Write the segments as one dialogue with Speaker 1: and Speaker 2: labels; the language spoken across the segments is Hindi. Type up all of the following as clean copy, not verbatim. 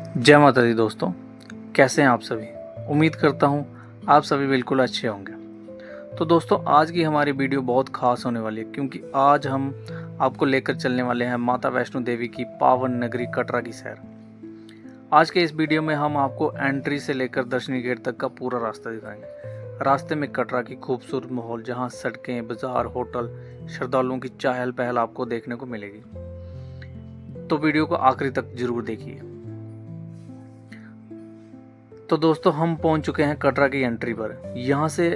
Speaker 1: जय माता दी दोस्तों, कैसे हैं आप सभी। उम्मीद करता हूँ आप सभी बिल्कुल अच्छे होंगे। तो दोस्तों, आज की हमारी वीडियो बहुत खास होने वाली है, क्योंकि आज हम आपको लेकर चलने वाले हैं माता वैष्णो देवी की पावन नगरी कटरा की सैर। आज के इस वीडियो में हम आपको एंट्री से लेकर दर्शनी गेट तक का पूरा रास्ता दिखाएंगे। रास्ते में कटरा की खूबसूरत माहौल, जहाँ सड़कें, बाजार, होटल, श्रद्धालुओं की चहल पहल आपको देखने को मिलेगी। तो वीडियो को आखिरी तक जरूर देखिए। तो दोस्तों, हम पहुंच चुके हैं कटरा की एंट्री पर। यहाँ से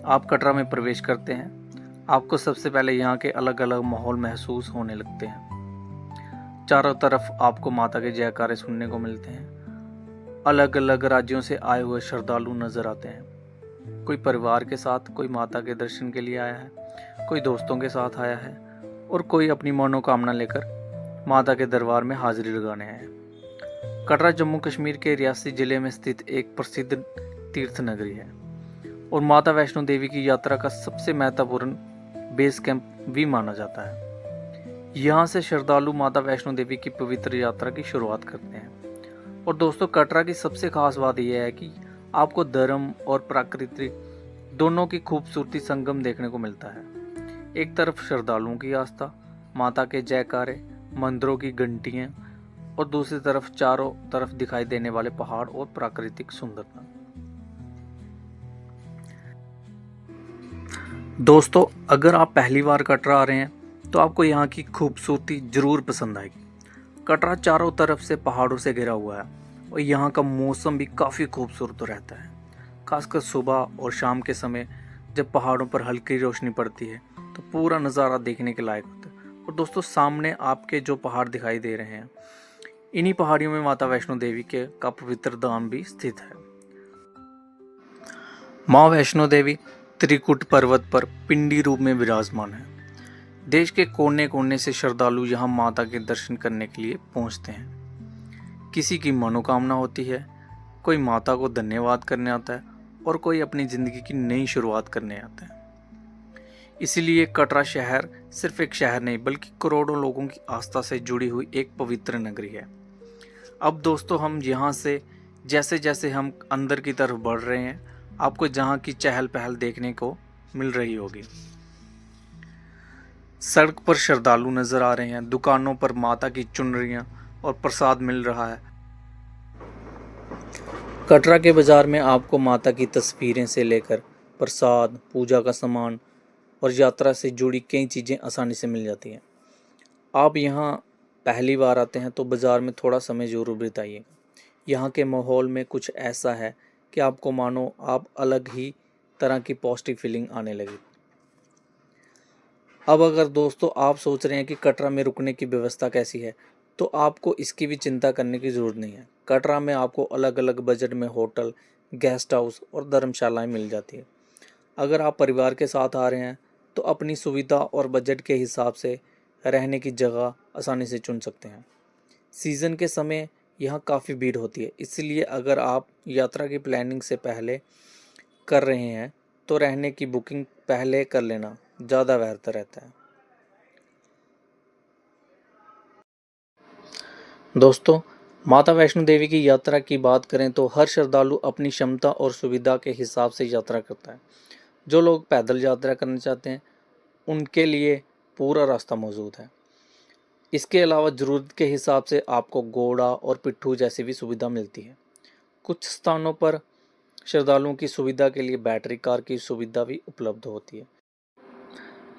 Speaker 1: आप कटरा में प्रवेश करते हैं, आपको सबसे पहले यहाँ के अलग अलग माहौल महसूस होने लगते हैं। चारों तरफ आपको माता के जयकारे सुनने को मिलते हैं। अलग अलग राज्यों से आए हुए श्रद्धालु नजर आते हैं। कोई परिवार के साथ, कोई माता के दर्शन के लिए आया है, कोई दोस्तों के साथ आया है और कोई अपनी मनोकामना लेकर माता के दरबार में हाजिरी लगाने आया है। कटरा जम्मू कश्मीर के रियासी जिले में स्थित एक प्रसिद्ध तीर्थ नगरी है और माता वैष्णो देवी की यात्रा का सबसे महत्वपूर्ण बेस कैंप भी माना जाता है। यहाँ से श्रद्धालु माता वैष्णो देवी की पवित्र यात्रा की शुरुआत करते हैं। और दोस्तों, कटरा की सबसे खास बात यह है कि आपको धर्म और प्रकृति दोनों की खूबसूरती संगम देखने को मिलता है। एक तरफ श्रद्धालुओं की आस्था, माता के जयकारे, मंदिरों की घंटियां, और दूसरी तरफ चारों तरफ दिखाई देने वाले पहाड़ और प्राकृतिक सुंदरता। दोस्तों, अगर आप पहली बार कटरा आ रहे हैं तो आपको यहाँ की खूबसूरती जरूर पसंद आएगी। कटरा चारों तरफ से पहाड़ों से घिरा हुआ है और यहाँ का मौसम भी काफ़ी खूबसूरत रहता है। खासकर सुबह और शाम के समय जब पहाड़ों पर हल्की रोशनी पड़ती है तो पूरा नज़ारा देखने के लायक होता है। और दोस्तों, सामने आपके जो पहाड़ दिखाई दे रहे हैं, इन्हीं पहाड़ियों में माता वैष्णो देवी के का पवित्र धाम भी स्थित है। माँ वैष्णो देवी त्रिकुट पर्वत पर पिंडी रूप में विराजमान है। देश के कोने कोने से श्रद्धालु यहाँ माता के दर्शन करने के लिए पहुँचते हैं। किसी की मनोकामना होती है, कोई माता को धन्यवाद करने आता है और कोई अपनी जिंदगी की नई शुरुआत करने आता है। इसीलिए कटरा शहर सिर्फ एक शहर नहीं, बल्कि करोड़ों लोगों की आस्था से जुड़ी हुई एक पवित्र नगरी है। अब दोस्तों, हम यहाँ से जैसे जैसे हम अंदर की तरफ बढ़ रहे हैं, आपको जहाँ की चहल पहल देखने को मिल रही होगी। सड़क पर श्रद्धालु नजर आ रहे हैं, दुकानों पर माता की चुनरियाँ और प्रसाद मिल रहा है। कटरा के बाजार में आपको माता की तस्वीरें से लेकर प्रसाद, पूजा का सामान और यात्रा से जुड़ी कई चीज़ें आसानी से मिल जाती हैं। आप यहाँ पहली बार आते हैं तो बाज़ार में थोड़ा समय ज़रूर बिताइएगा। यहाँ के माहौल में कुछ ऐसा है कि आपको मानो आप अलग ही तरह की पॉजिटिव फीलिंग आने लगी। अब अगर दोस्तों आप सोच रहे हैं कि कटरा में रुकने की व्यवस्था कैसी है, तो आपको इसकी भी चिंता करने की ज़रूरत नहीं है। कटरा में आपको अलग अलग बजट में होटल, गेस्ट हाउस और धर्मशालाएँ मिल जाती है। अगर आप परिवार के साथ आ रहे हैं तो अपनी सुविधा और बजट के हिसाब से रहने की जगह आसानी से चुन सकते हैं। सीज़न के समय यहाँ काफ़ी भीड़ होती है, इसलिए अगर आप यात्रा की प्लानिंग से पहले कर रहे हैं तो रहने की बुकिंग पहले कर लेना ज़्यादा बेहतर रहता है। दोस्तों, माता वैष्णो देवी की यात्रा की बात करें तो हर श्रद्धालु अपनी क्षमता और सुविधा के हिसाब से यात्रा करता है। जो लोग पैदल यात्रा करना चाहते हैं उनके लिए पूरा रास्ता मौजूद है। इसके अलावा ज़रूरत के हिसाब से आपको घोड़ा और पिट्ठू जैसी भी सुविधा मिलती है। कुछ स्थानों पर श्रद्धालुओं की सुविधा के लिए बैटरी कार की सुविधा भी उपलब्ध होती है।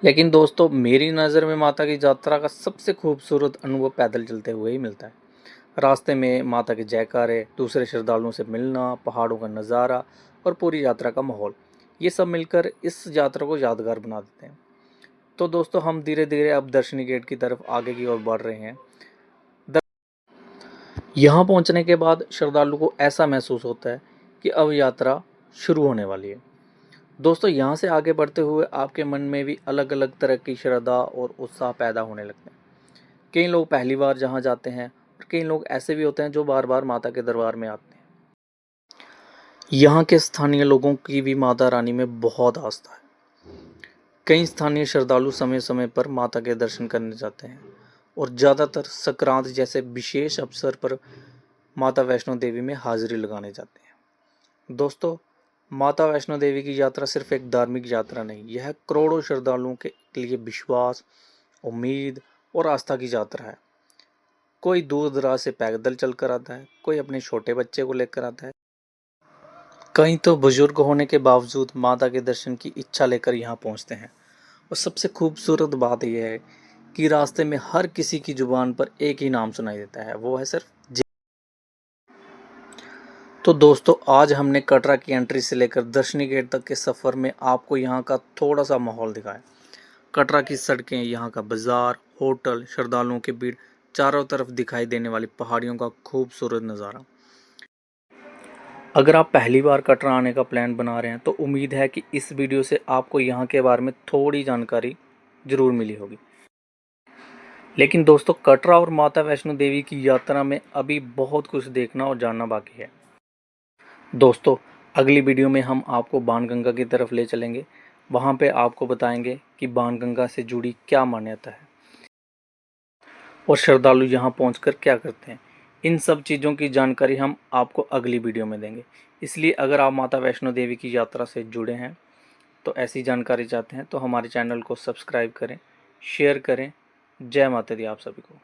Speaker 1: लेकिन दोस्तों, मेरी नज़र में माता की यात्रा का सबसे खूबसूरत अनुभव पैदल चलते हुए ही मिलता है। रास्ते में माता के जयकारे, दूसरे श्रद्धालुओं से मिलना, पहाड़ों का नज़ारा और पूरी यात्रा का माहौल, ये सब मिलकर इस यात्रा को यादगार बना देते हैं। तो दोस्तों, हम धीरे धीरे अब दर्शनी गेट की तरफ आगे की ओर बढ़ रहे हैं। यहाँ पहुँचने के बाद श्रद्धालु को ऐसा महसूस होता है कि अब यात्रा शुरू होने वाली है। दोस्तों, यहाँ से आगे बढ़ते हुए आपके मन में भी अलग अलग तरह की श्रद्धा और उत्साह पैदा होने लगते हैं। कई लोग पहली बार जहाँ जाते हैं और कई लोग ऐसे भी होते हैं जो बार बार माता के दरबार में आते हैं। यहाँ के स्थानीय लोगों की भी माता रानी में बहुत आस्था है। कई स्थानीय श्रद्धालु समय समय पर माता के दर्शन करने जाते हैं और ज़्यादातर संक्रांत जैसे विशेष अवसर पर माता वैष्णो देवी में हाजिरी लगाने जाते हैं। दोस्तों, माता वैष्णो देवी की यात्रा सिर्फ एक धार्मिक यात्रा नहीं, यह करोड़ों श्रद्धालुओं के लिए विश्वास, उम्मीद और आस्था की यात्रा है। कोई दूर दराज से पैदल चलकर आता है, कोई अपने छोटे बच्चे को लेकर आता है, कई तो बुजुर्ग होने के बावजूद माता के दर्शन की इच्छा लेकर यहाँ पहुँचते हैं। और सबसे खूबसूरत बात यह है कि रास्ते में हर किसी की जुबान पर एक ही नाम सुनाई देता है, वो है सिर्फ जय। तो दोस्तों, आज हमने कटरा की एंट्री से लेकर दर्शनी गेट तक के सफ़र में आपको यहाँ का थोड़ा सा माहौल दिखाया। कटरा की सड़कें, यहाँ का बाजार, होटल, श्रद्धालुओं की भीड़, चारों तरफ दिखाई देने वाली पहाड़ियों का खूबसूरत नज़ारा। अगर आप पहली बार कटरा आने का प्लान बना रहे हैं तो उम्मीद है कि इस वीडियो से आपको यहाँ के बारे में थोड़ी जानकारी ज़रूर मिली होगी। लेकिन दोस्तों, कटरा और माता वैष्णो देवी की यात्रा में अभी बहुत कुछ देखना और जानना बाकी है। दोस्तों, अगली वीडियो में हम आपको बाणगंगा की तरफ ले चलेंगे। वहाँ पे आपको बताएंगे कि बाणगंगा से जुड़ी क्या मान्यता है और श्रद्धालु यहाँ पहुँचकर क्या करते हैं। इन सब चीज़ों की जानकारी हम आपको अगली वीडियो में देंगे। इसलिए अगर आप माता वैष्णो देवी की यात्रा से जुड़े हैं तो ऐसी जानकारी चाहते हैं तो हमारे चैनल को सब्सक्राइब करें, शेयर करें। जय माता दी आप सभी को।